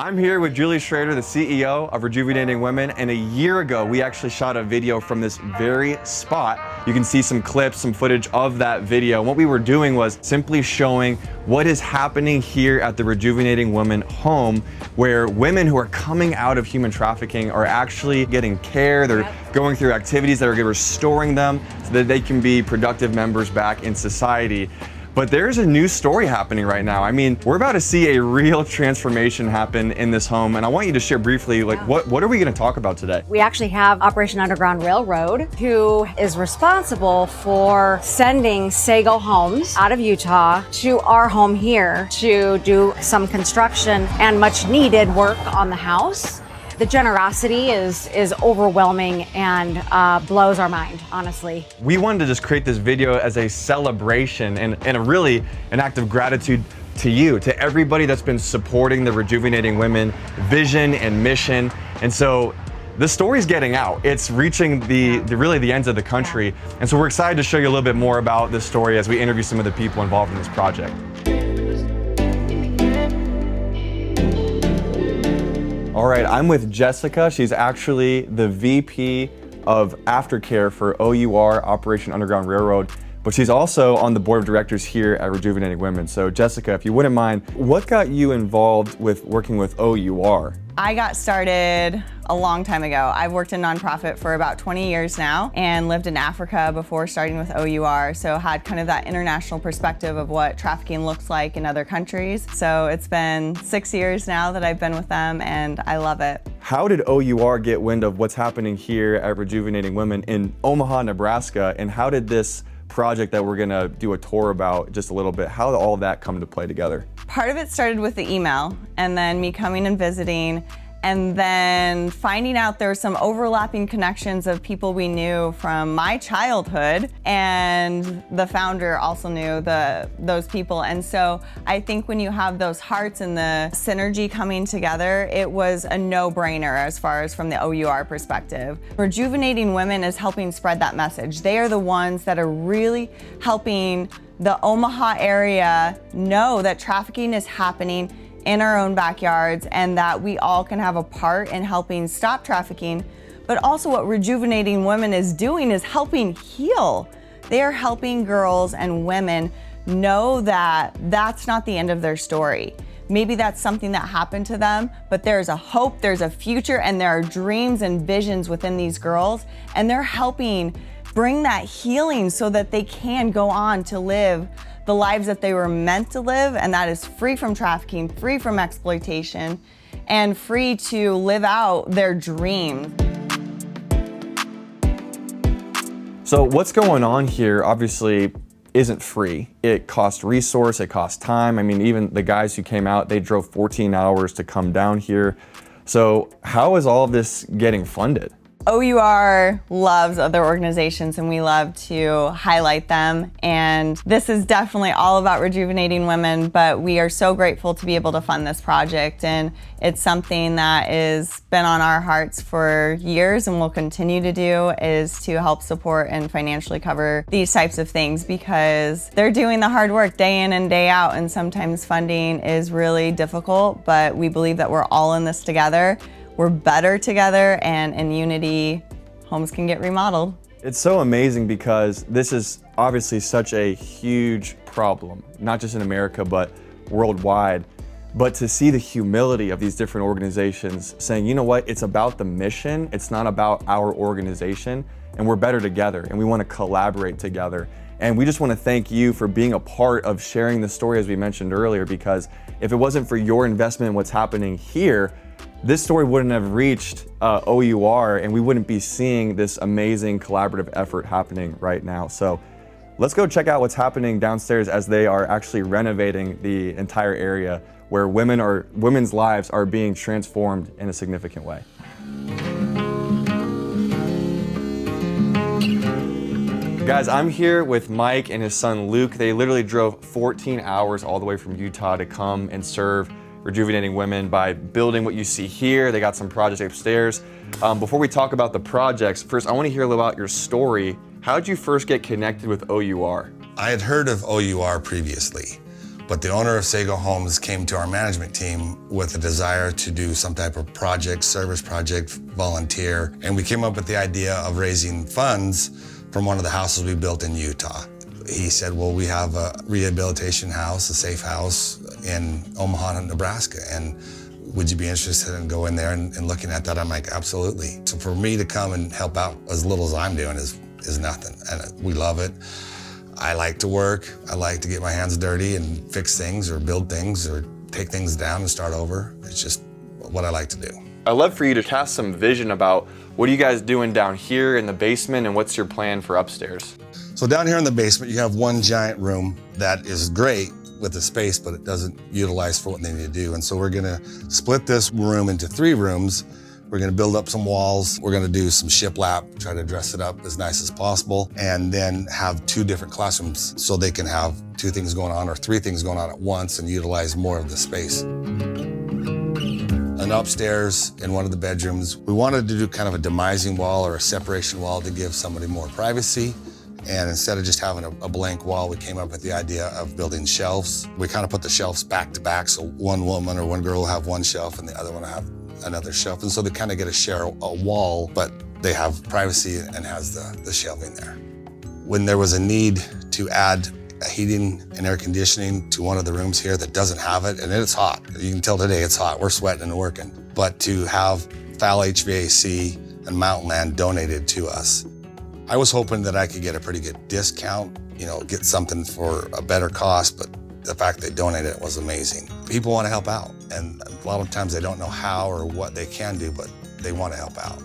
I'm here with Julie Schrader, the CEO of Rejuvenating Women, and a year ago we actually shot a video from this very spot. You can see some clips, some footage of that video. What we were doing was simply showing what is happening here at the Rejuvenating Women home, where women who are coming out of human trafficking are actually getting care. They're going through activities that are restoring them so that they can be productive members back in society. But there's a new story happening right now. I mean, we're about to see a real transformation happen in this home, and I want you to share briefly, like, what are we gonna talk about today? We actually have Operation Underground Railroad, who is responsible for sending Sago Homes out of Utah to our home here to do some construction and much needed work on the house. The generosity is overwhelming and blows our mind, honestly. We wanted to just create this video as a celebration and an act of gratitude to you, to everybody that's been supporting the Rejuvenating Women vision and mission. And so the story's getting out. It's reaching the ends of the country. And so we're excited to show you a little bit more about this story as we interview some of the people involved in this project. All right, I'm with Jessica. She's actually the VP of Aftercare for OUR, Operation Underground Railroad, but she's also on the board of directors here at Rejuvenating Women. So Jessica, if you wouldn't mind, what got you involved with working with OUR? I got started a long time ago. I've worked in nonprofit for about 20 years now and lived in Africa before starting with OUR, so had kind of that international perspective of what trafficking looks like in other countries. So it's been 6 years now that I've been with them and I love it. How did OUR get wind of what's happening here at Rejuvenating Women in Omaha, Nebraska, and how did this project that we're gonna do a tour about just a little bit, how did all of that come to play together? Part of it started with the email and then me coming and visiting and then finding out there were some overlapping connections of people we knew from my childhood, and the founder also knew those people. And so I think when you have those hearts and the synergy coming together, it was a no-brainer as far as from the OUR perspective. Rejuvenating Women is helping spread that message. They are the ones that are really helping the Omaha area know that trafficking is happening in our own backyards and that we all can have a part in helping stop trafficking. But also what Rejuvenating Women is doing is helping heal. They are helping girls and women know that that's not the end of their story. Maybe that's something that happened to them, but there's a hope, there's a future, and there are dreams and visions within these girls, and they're helping bring that healing so that they can go on to live the lives that they were meant to live, and that is free from trafficking, free from exploitation, and free to live out their dreams. So what's going on here obviously isn't free. It costs resource, it costs time. I mean, even the guys who came out, they drove 14 hours to come down here. So how is all of this getting funded? OUR loves other organizations and we love to highlight them, and this is definitely all about Rejuvenating Women, but we are so grateful to be able to fund this project, and it's something that has been on our hearts for years and will continue to do, is to help support and financially cover these types of things, because they're doing the hard work day in and day out, and sometimes funding is really difficult, but we believe that we're all in this together. We're better together, and in unity, homes can get remodeled. It's so amazing because this is obviously such a huge problem, not just in America, but worldwide. But to see the humility of these different organizations saying, you know what, it's about the mission, it's not about our organization, and we're better together, and we want to collaborate together. And we just want to thank you for being a part of sharing the story, as we mentioned earlier, because if it wasn't for your investment in what's happening here, this story wouldn't have reached OUR, and we wouldn't be seeing this amazing collaborative effort happening right now. So let's go check out what's happening downstairs as they are actually renovating the entire area where women's lives are being transformed in a significant way. Guys, I'm here with Mike and his son Luke. They literally drove 14 hours all the way from Utah to come and serve Rejuvenating Women by building what you see here. They got some projects upstairs. Before we talk about the projects, first I want to hear a little about your story. How did you first get connected with OUR? I had heard of OUR previously, But the owner of Sago Homes came to our management team with a desire to do some type of project, service project, volunteer, and we came up with the idea of raising funds from one of the houses we built in Utah. He said, well, we have a rehabilitation house, a safe house in Omaha, Nebraska, and would you be interested in going there and looking at that? I'm like, absolutely. So for me to come and help out as little as I'm doing is nothing, and we love it. I like to work. I like to get my hands dirty and fix things or build things or take things down and start over. It's just what I like to do. I'd love for you to cast some vision about what are you guys doing down here in the basement and what's your plan for upstairs? So down here in the basement, you have one giant room that is great with the space, but it doesn't utilize for what they need to do. And so we're gonna split this room into 3 rooms. We're gonna build up some walls. We're gonna do some shiplap, try to dress it up as nice as possible, and then have 2 different classrooms so they can have 2 things going on or 3 things going on at once and utilize more of the space. And upstairs in one of the bedrooms, we wanted to do kind of a demising wall or a separation wall to give somebody more privacy. And instead of just having a blank wall, we came up with the idea of building shelves. We kind of put the shelves back to back, so one woman or one girl will have one shelf and the other one will have another shelf. And so they kind of get to share a wall, but they have privacy and has the shelving there. When there was a need to add heating and air conditioning to one of the rooms here that doesn't have it, and it's hot. You can tell today it's hot. We're sweating and working. But to have Fowl HVAC and Mountainland donated to us, I was hoping that I could get a pretty good discount, get something for a better cost, but the fact they donated it was amazing. People want to help out, and a lot of times they don't know how or what they can do, but they want to help out.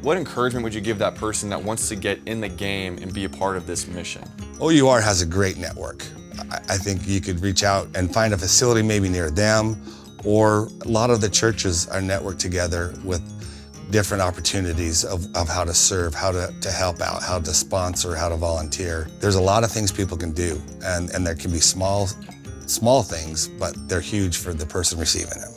What encouragement would you give that person that wants to get in the game and be a part of this mission? OUR has a great network. I think you could reach out and find a facility maybe near them, or a lot of the churches are networked together with different opportunities of how to serve, how to help out, how to sponsor, how to volunteer. There's a lot of things people can do, and there can be small things, but they're huge for the person receiving them.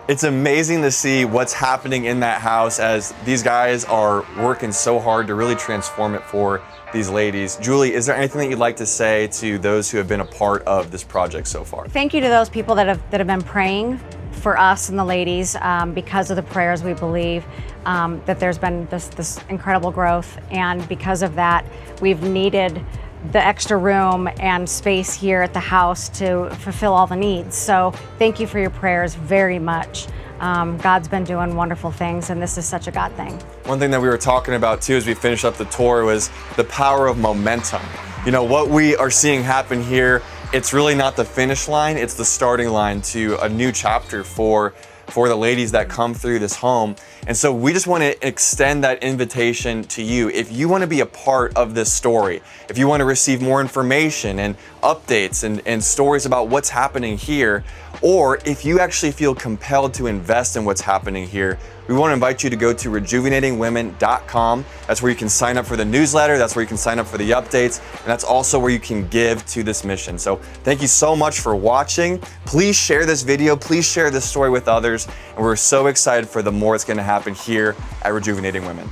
It's amazing to see what's happening in that house as these guys are working so hard to really transform it for these ladies. Julie, is there anything that you'd like to say to those who have been a part of this project so far? Thank you to those people that have been praying for us and the ladies. Because of the prayers, we believe that there's been this incredible growth, and because of that, we've needed the extra room and space here at the house to fulfill all the needs. So thank you for your prayers very much. God's been doing wonderful things, and this is such a God thing. One thing that we were talking about too as we finished up the tour was the power of momentum. What we are seeing happen here, it's really not the finish line, it's the starting line to a new chapter for the ladies that come through this home. And so we just want to extend that invitation to you. If you want to be a part of this story, if you want to receive more information and updates and stories about what's happening here, or if you actually feel compelled to invest in what's happening here, we want to invite you to go to rejuvenatingwomen.com. That's where you can sign up for the newsletter, that's where you can sign up for the updates, and that's also where you can give to this mission. So thank you so much for watching. Please share this video, please share this story with others, and we're so excited for the more that's going to happen here at Rejuvenating Women.